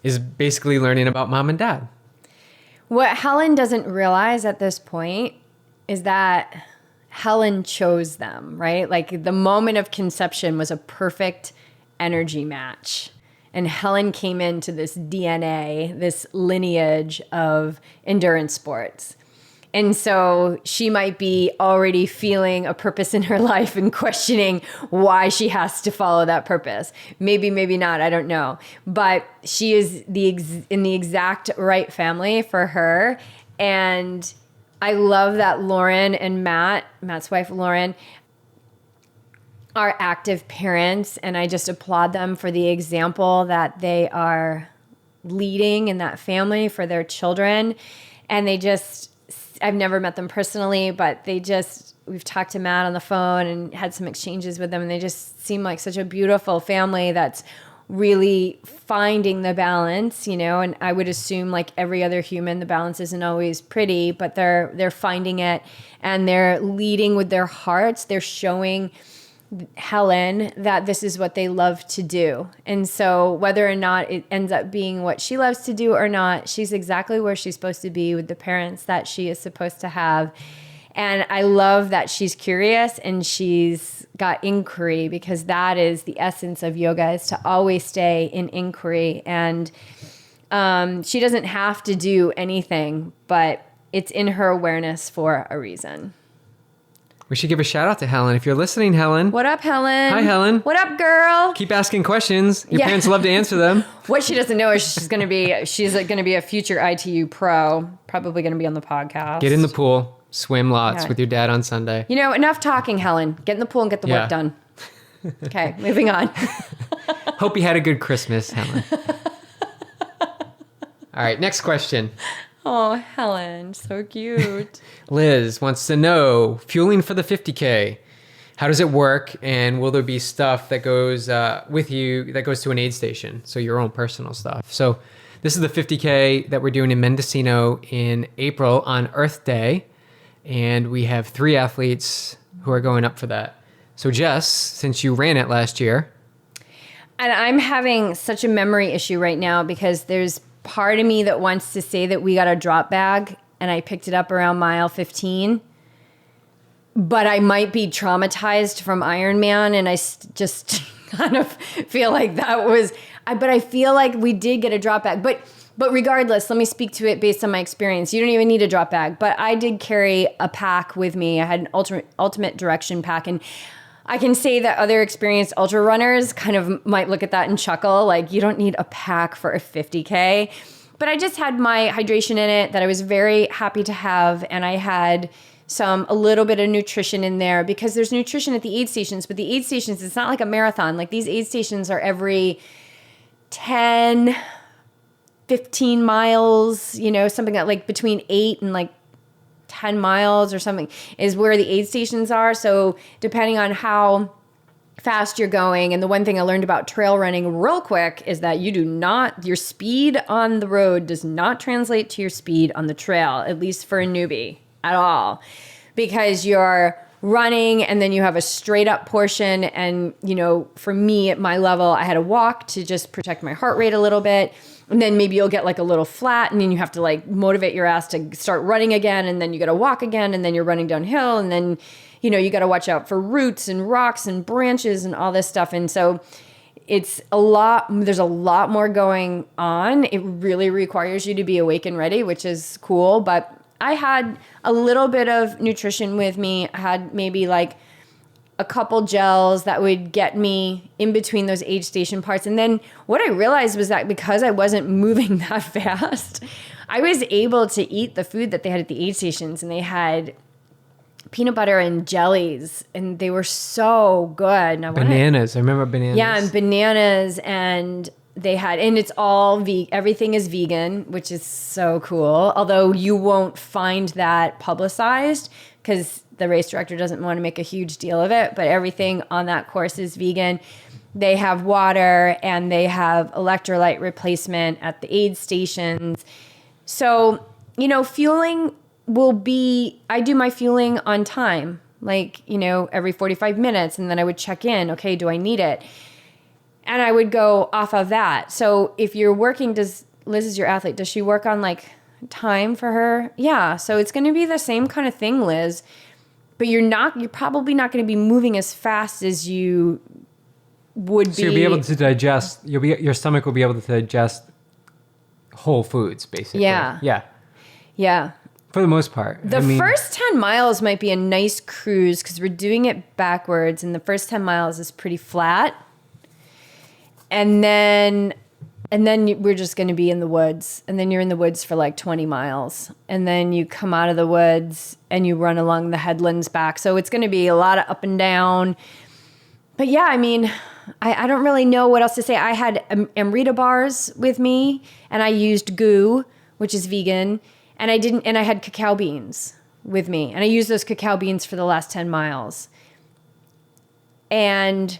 is basically learning about mom and dad. What Helen doesn't realize at this point is that Helen chose them, right? Like the moment of conception was a perfect energy match. And Helen came into this DNA, this lineage of endurance sports. And so she might be already feeling a purpose in her life and questioning why she has to follow that purpose. Maybe, maybe not, I don't know. But she is in the exact right family for her. And I love that Lauren and Matt's wife, Lauren, are active parents. And I just applaud them for the example that they are leading in that family for their children. And I've never met them personally, but they just we've talked to Matt on the phone and had some exchanges with them, and they just seem like such a beautiful family that's really finding the balance, and I would assume like every other human, the balance isn't always pretty, but they're finding it, and they're leading with their hearts. They're showing Helen that this is what they love to do. And so whether or not it ends up being what she loves to do or not, she's exactly where she's supposed to be with the parents that she is supposed to have. And I love that she's curious and she's got inquiry, because that is the essence of yoga, is to always stay in inquiry. And she doesn't have to do anything, but it's in her awareness for a reason. We should give a shout out to Helen. If you're listening, Helen. What up, Helen? Hi, Helen. What up, girl? Keep asking questions. Your parents love to answer them. What she doesn't know is she's going to be a future ITU pro, probably going to be on the podcast. Get in the pool, swim lots with your dad on Sunday. Enough talking, Helen. Get in the pool and get the work done. Okay, moving on. Hope you had a good Christmas, Helen. All right, next question. Oh, Helen, so cute. Liz wants to know, fueling for the 50K, how does it work? And will there be stuff that goes with you that goes to an aid station? So your own personal stuff. So this is the 50K that we're doing in Mendocino in April on Earth Day. And we have 3 athletes who are going up for that. So Jess, since you ran it last year. And I'm having such a memory issue right now, because there's part of me that wants to say that we got a drop bag and I picked it up around mile 15, but I might be traumatized from Ironman, and I just kind of feel like that was, but I feel like we did get a drop bag. But regardless, let me speak to it based on my experience. You don't even need a drop bag, but I did carry a pack with me. I had an ultimate direction pack, and I can say that other experienced ultra runners kind of might look at that and chuckle, like, you don't need a pack for a 50K. But I just had my hydration in it that I was very happy to have, and I had a little bit of nutrition in there, because there's nutrition at the aid stations, but the aid stations, it's not like a marathon. Like, these aid stations are every 10, 15 miles, something like between 8 and like 10 miles or something is where the aid stations are. So depending on how fast you're going, and the one thing I learned about trail running real quick is that your speed on the road does not translate to your speed on the trail, at least for a newbie at all, because you're running and then you have a straight up portion. And, for me at my level, I had to walk to just protect my heart rate a little bit. And then maybe you'll get like a little flat, and then you have to like motivate your ass to start running again. And then you got to walk again, and then you're running downhill. And then, you got to watch out for roots and rocks and branches and all this stuff. And so there's a lot more going on. It really requires you to be awake and ready, which is cool. But I had a little bit of nutrition with me. I had maybe like a couple gels that would get me in between those aid station parts. And then what I realized was that because I wasn't moving that fast, I was able to eat the food that they had at the aid stations, and they had peanut butter and jellies, and they were so good. Now, bananas. I remember bananas. Yeah, and bananas, and they had, and it's all everything is vegan, which is so cool. Although you won't find that publicized, because the race director doesn't want to make a huge deal of it, but everything on that course is vegan. They have water, and they have electrolyte replacement at the aid stations. So, fueling I do my fueling on time, like, every 45 minutes, and then I would check in, okay, do I need it? And I would go off of that. So if you're working, Liz is your athlete, does she work on like time for her? Yeah. So it's going to be the same kind of thing, Liz, but you're probably not going to be moving as fast as you would be. So you'll be able to digest, your stomach will be able to digest whole foods, basically. Yeah. Yeah. Yeah. For the most part. The first 10 miles might be a nice cruise, because we're doing it backwards, and the first 10 miles is pretty flat. And then we're just going to be in the woods. And then you're in the woods for like 20 miles. And then you come out of the woods and you run along the headlands back. So it's going to be a lot of up and down. But yeah, I don't really know what else to say. I had Amrita bars with me, and I used GU, which is vegan. And I had cacao beans with me. And I use those cacao beans for the last 10 miles. And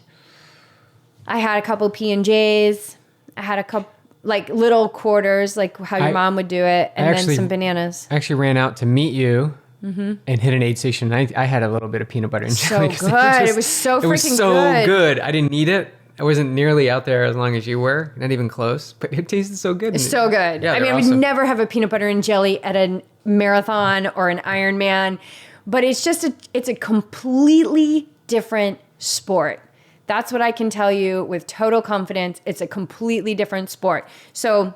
I had a couple P&Js. I had a couple, like little quarters, like how your mom would do it. And then some bananas. I actually ran out to meet you and hit an aid station. I had a little bit of peanut butter and jelly. So good. It was so freaking good. Good. I didn't need it. I wasn't nearly out there as long as you were, not even close, but it tasted so good. It's so good. Yeah, I mean, I would never have a peanut butter and jelly at a marathon or an Ironman, but it's a completely different sport. That's what I can tell you with total confidence. It's a completely different sport. So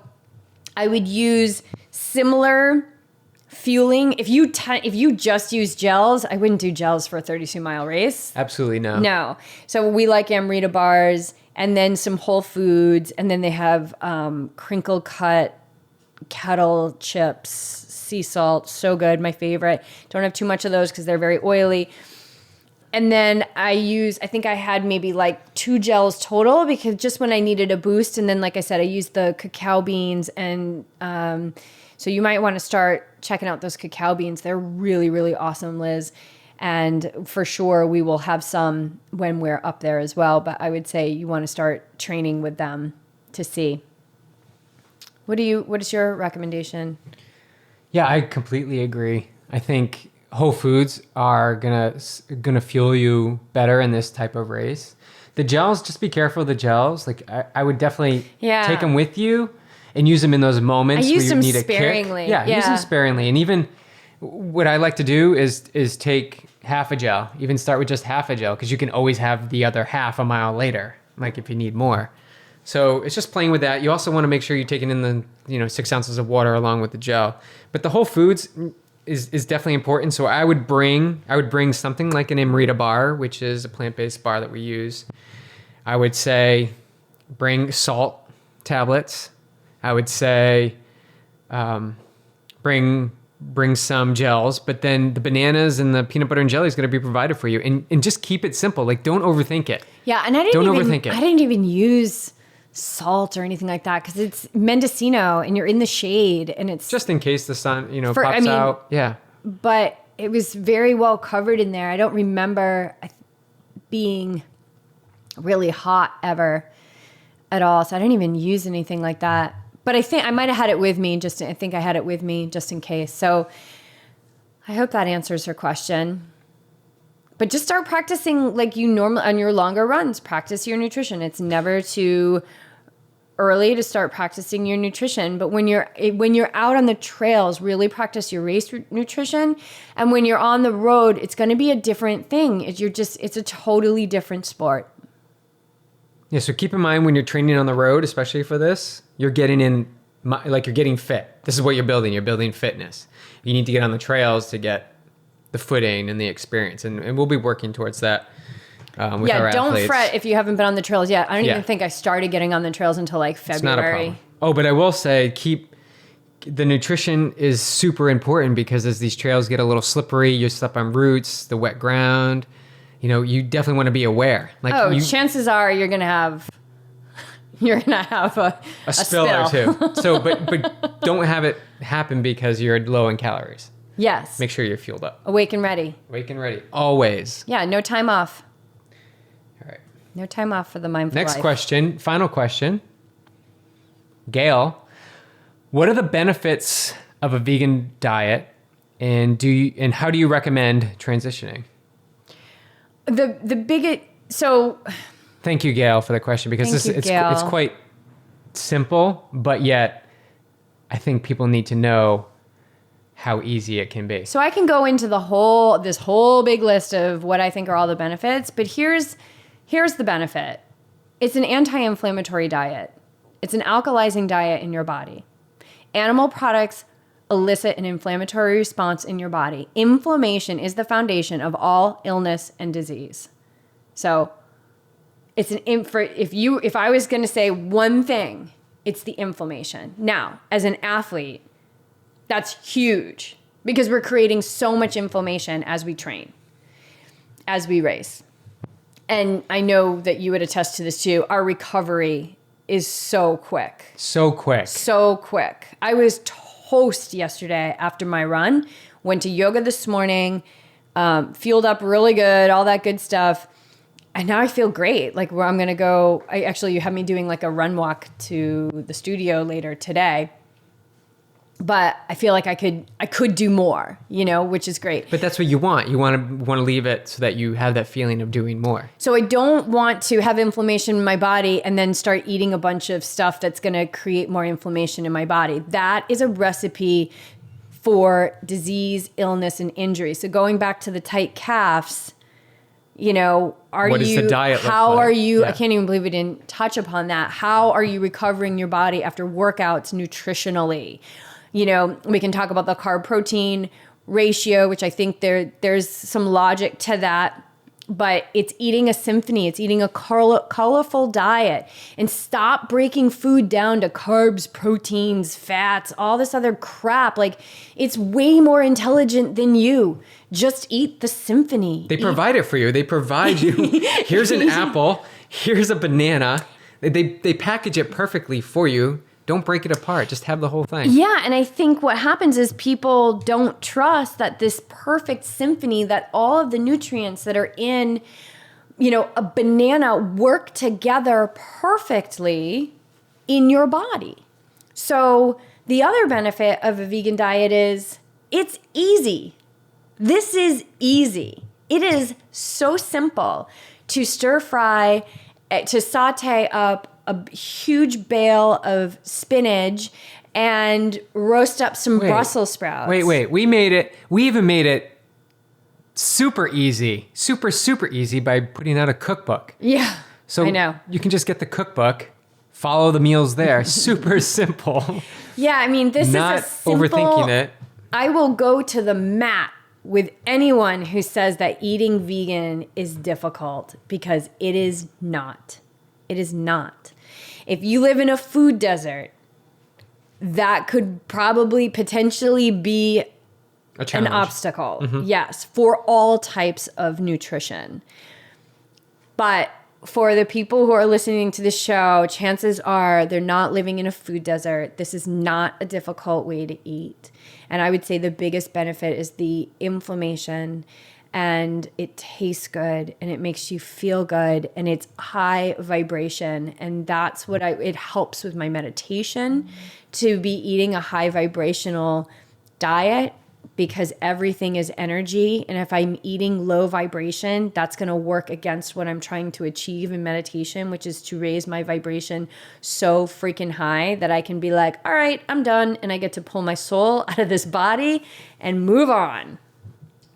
I would use similar fueling. If you just use gels, I wouldn't do gels for a 32-mile race. Absolutely no. No. So we like Amrita bars and then some Whole Foods. And then they have crinkle cut kettle chips, sea salt. So good. My favorite. Don't have too much of those because they're very oily. And then I think I had maybe like 2 gels total because just when I needed a boost. And then, like I said, I used the cacao beans. And so you might want to start checking out those cacao beans. They're really, really awesome, Liz. And for sure, we will have some when we're up there as well. But I would say you want to start training with them to see. What is your recommendation? Yeah, I completely agree. I think Whole Foods are gonna fuel you better in this type of race. The gels, just be careful of the gels. Like I would definitely take them with you and use them in those moments where you need a kick. Yeah, use them sparingly. And even what I like to do is take half a gel. Even start with just half a gel because you can always have the other half a mile later, like if you need more. So it's just playing with that. You also want to make sure you're taking in the 6 ounces of water along with the gel. But the Whole Foods is definitely important. So I would bring something like an Amrita bar, which is a plant-based bar that we use. I would say bring salt tablets. I would say bring some gels, but then the bananas and the peanut butter and jelly is going to be provided for you. And just keep it simple. Like, don't overthink it. Yeah, and I didn't even use salt or anything like that because it's Mendocino and you're in the shade and it's just in case the sun pops out. Yeah, but it was very well covered in there. I don't remember being really hot ever at all, so I didn't even use anything like that. But I think I might have had it with me. I think I had it with me just in case. So I hope that answers her question. But just start practicing like you normally on your longer runs. Practice your nutrition. It's never too early to start practicing your nutrition. But when you're out on the trails, really practice your race nutrition. And when you're on the road, it's going to be a different thing. It's a totally different sport. Yeah. So keep in mind when you're training on the road, especially for this, you're getting you're getting fit. This is what you're building. You're building fitness. You need to get on the trails to get the footing and the experience. And we'll be working towards that with our athletes. Don't fret if you haven't been on the trails yet. I don't even think I started getting on the trails until like February. It's not a problem. Oh, but I will say the nutrition is super important because as these trails get a little slippery, you step on roots, the wet ground, you definitely want to be aware. Chances are you're going to have a spill or two. So, but don't have it happen because you're low in calories. Yes. Make sure you're fueled up. Awake and ready. Awake and ready. Always. Yeah, no time off. All right. No time off for the mindful life. Next question, final question. Gail, what are the benefits of a vegan diet and how do you recommend transitioning? Thank you, Gail, for the question because it's quite simple, but yet I think people need to know how easy it can be. So I can go into this whole big list of what I think are all the benefits, but here's the benefit. It's an anti-inflammatory diet. It's an alkalizing diet in your body. Animal products elicit an inflammatory response in your body. Inflammation is the foundation of all illness and disease. So if I was going to say one thing, it's the inflammation. Now, as an athlete, that's huge because we're creating so much inflammation as we train, as we race. And I know that you would attest to this too. Our recovery is so quick. So quick. So quick. I was toast yesterday after my run. Went to yoga this morning, fueled up really good, all that good stuff. And now I feel great. Like where I'm going to go, you have me doing like a run walk to the studio later today. But I feel like I could do more, which is great. But that's what you want. You want to leave it so that you have that feeling of doing more. So I don't want to have inflammation in my body and then start eating a bunch of stuff that's going to create more inflammation in my body. That is a recipe for disease, illness, and injury. So going back to the tight calves, what does the diet look like? How are you, I can't even believe we didn't touch upon that. How are you recovering your body after workouts nutritionally? We can talk about the carb protein ratio, which I think there's some logic to that, but it's eating a symphony. It's eating a colorful diet, and stop breaking food down to carbs, proteins, fats, all this other crap. Like, it's way more intelligent than you. Just eat the symphony. They provide it for you. They provide you. Here's an apple. Here's a banana. They package it perfectly for you. Don't break it apart. Just have the whole thing. Yeah, and I think what happens is people don't trust that this perfect symphony, that all of the nutrients that are in, a banana work together perfectly in your body. So the other benefit of a vegan diet is it's easy. This is easy. It is so simple to stir fry, to saute up a huge bale of spinach and roast up some Brussels sprouts. Wait. We even made it super easy, super easy by putting out a cookbook. Yeah, so I know. You can just get the cookbook, follow the meals there. Super simple. Yeah, I mean, this Not is a simple... overthinking it. I will go to the mat with anyone who says that eating vegan is difficult, because it is not. It is not. If you live in a food desert, that could probably potentially be an obstacle. Mm-hmm. Yes, for all types of nutrition. But for the people who are listening to this show, chances are they're not living in a food desert. This is not a difficult way to eat. And I would say the biggest benefit is the inflammation, and it tastes good, and it makes you feel good, and it's high vibration. And that's what it helps with my meditation, to be eating a high vibrational diet, because everything is energy. And if I'm eating low vibration, that's going to work against what I'm trying to achieve in meditation, which is to raise my vibration so freaking high that I can be like, all right, I'm done. And I get to pull my soul out of this body and move on.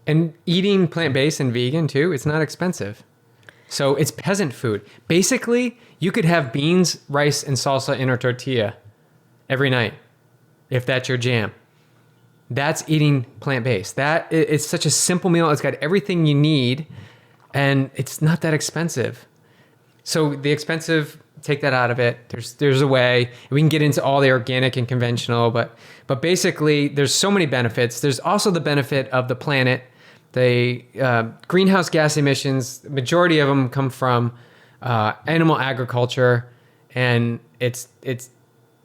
And eating plant-based and vegan too, it's not expensive. So it's peasant food. Basically, you could have beans, rice, and salsa in a tortilla every night, if that's your jam. That's eating plant-based. It's such a simple meal. It's got everything you need, and it's not that expensive. So the expensive, take that out of it. There's a way. We can get into all the organic and conventional, but basically there's so many benefits. There's also the benefit of the planet. The greenhouse gas emissions, the majority of them come from animal agriculture, and it's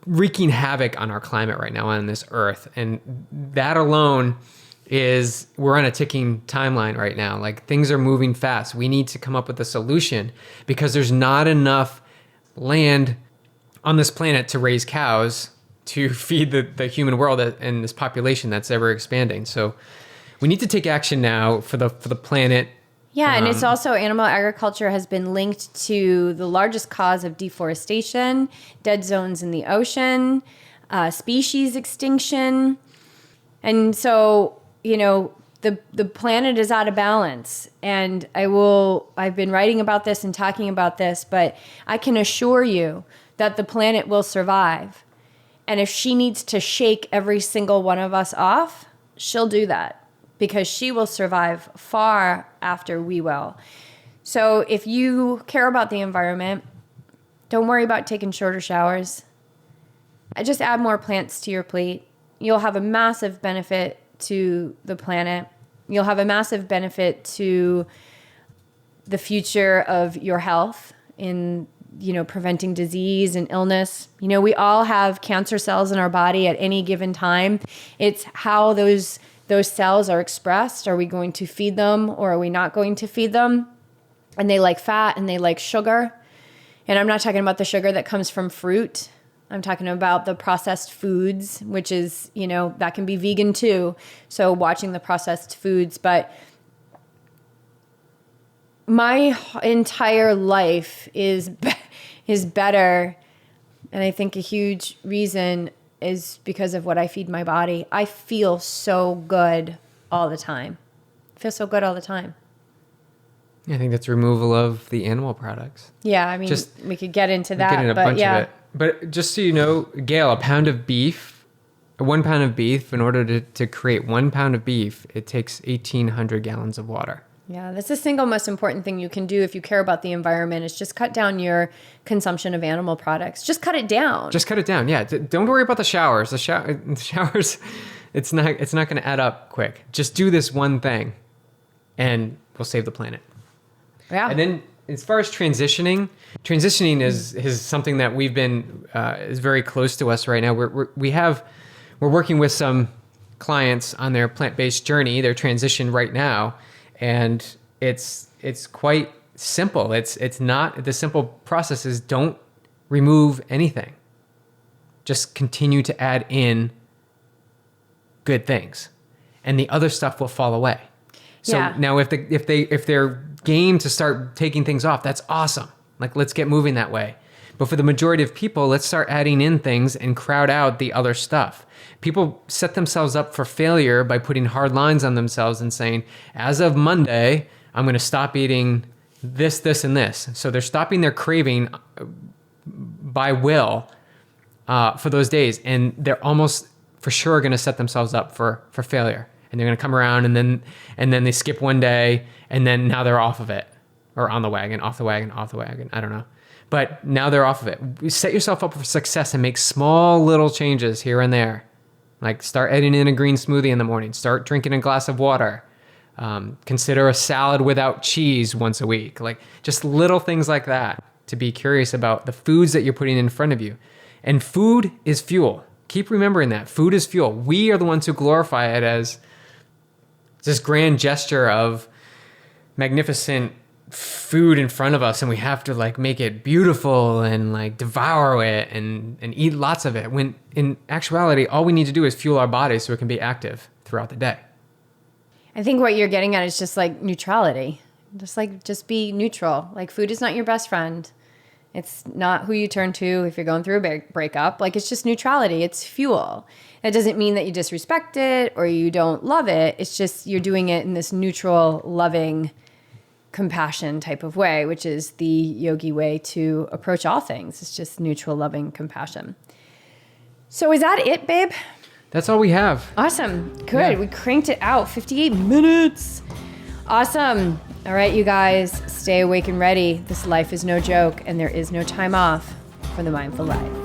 wreaking havoc on our climate right now on this earth. And that alone we're on a ticking timeline right now. Like, things are moving fast. We need to come up with a solution, because there's not enough land on this planet to raise cows to feed the human world and this population that's ever expanding. So we need to take action now for the planet. Yeah, and it's also, animal agriculture has been linked to the largest cause of deforestation, dead zones in the ocean, species extinction. And so, the planet is out of balance. And I've been writing about this and talking about this, but I can assure you that the planet will survive. And if she needs to shake every single one of us off, she'll do that, because she will survive far after we will. So if you care about the environment, don't worry about taking shorter showers. Just add more plants to your plate. You'll have a massive benefit to the planet. You'll have a massive benefit to the future of your health in preventing disease and illness. We all have cancer cells in our body at any given time. It's how those cells are expressed. Are we going to feed them or are we not going to feed them? And they like fat and they like sugar. And I'm not talking about the sugar that comes from fruit. I'm talking about the processed foods, which is, that can be vegan too. So watching the processed foods. But my entire life is better. And I think a huge reason is because of what I feed my body. I feel so good all the time. I feel so good all the time. I think that's removal of the animal products. Yeah, I mean, we could get into that. Getting a but bunch yeah. of it. But just so you know, Gail, 1 pound of beef, in order to create 1 pound of beef, it takes 1,800 gallons of water. Yeah, that's the single most important thing you can do if you care about the environment is just cut down your consumption of animal products. Just cut it down. Just cut it down. Yeah. Don't worry about the showers. The showers, it's not going to add up quick. Just do this one thing and we'll save the planet. Yeah. And then as far as transitioning is something that we've been, is very close to us right now. We're working with some clients on their plant-based journey, their transition right now. And it's quite simple. It's not, the simple process is don't remove anything. Just continue to add in good things and the other stuff will fall away. So now if they're game to start taking things off, that's awesome. Like, let's get moving that way. But for the majority of people, let's start adding in things and crowd out the other stuff. People set themselves up for failure by putting hard lines on themselves and saying, as of Monday, I'm going to stop eating this, this, and this. So they're stopping their craving by will for those days. And they're almost for sure going to set themselves up for failure. And they're going to come around and then they skip one day and then now they're off of it or on the wagon, off the wagon, off the wagon. I don't know. But now they're off of it. Set yourself up for success and make small little changes here and there. Like start adding in a green smoothie in the morning. Start drinking a glass of water. Consider a salad without cheese once a week. Like just little things like that to be curious about the foods that you're putting in front of you. And food is fuel. Keep remembering that. Food is fuel. We are the ones who glorify it as this grand gesture of magnificent food in front of us and we have to like make it beautiful and like devour it and eat lots of it, when in actuality all we need to do is fuel our bodies so it can be active throughout the day. I think what you're getting at is just like neutrality. Just be neutral. Like food is not your best friend. It's not who you turn to if you're going through a breakup. Like it's just neutrality. It's fuel. That doesn't mean that you disrespect it or you don't love it. It's just you're doing it in this neutral, loving, compassion type of way, which is the yogi way to approach all things. It's just neutral, loving compassion. So is that it, babe? That's all we have. Awesome. Good. Yeah. We cranked it out. 58 minutes. Awesome. All right, you guys, stay awake and ready. This life is no joke, and there is no time off for the mindful life.